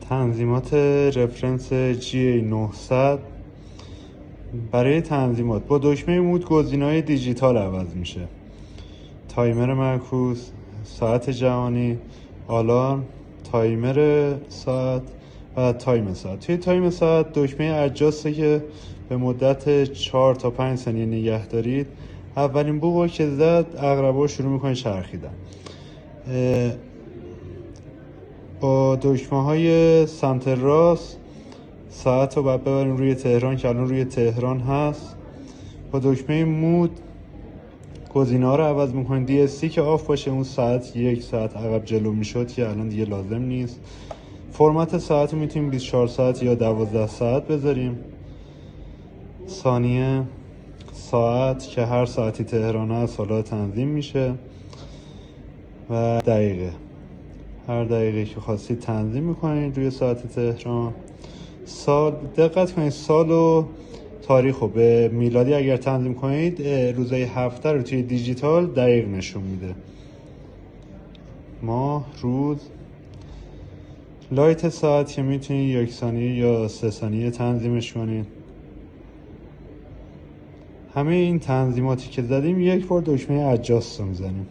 تنظیمات رفرنس GA900 برای تنظیمات با دکمه مود گزینه‌های دیجیتال عوض میشه. تایمر معکوس، ساعت جهانی، آلارم، تایمر ساعت و تایم ساعت. توی تایم ساعت دکمه ادجاسته که به مدت 4 تا 5 ثانیه نگه دارید. اولین بوق که زد عقربا شروع میکنه چرخیدن. با دکمه های سمت راست ساعت رو باید ببریم روی تهران که الان روی تهران هست. با دکمه مود گزینه ها رو عوض میکنیم. DST که آف باشه اون ساعت 1 ساعت عقب جلو میشد که الان دیگه لازم نیست. فرمت ساعت رو میتونیم 24 ساعت یا 12 ساعت بذاریم. ثانیه، ساعت که هر ساعتی تهران هست حالا تنظیم میشه و دقیقه، هر دقیقه که خواستید تنظیم میکنید روی ساعت تهران. سال، دقت کنید سال و تاریخ رو به میلادی اگر تنظیم کنید روزهای هفته رو توی دیجیتال دقیق نشون میده. ماه، روز. لایت ساعت که میتونید 1 ثانیه یا 3 ثانیه تنظیمش کنید. همه این تنظیماتی که زدیم یک بار دکمه ادجاست رو میزنیم.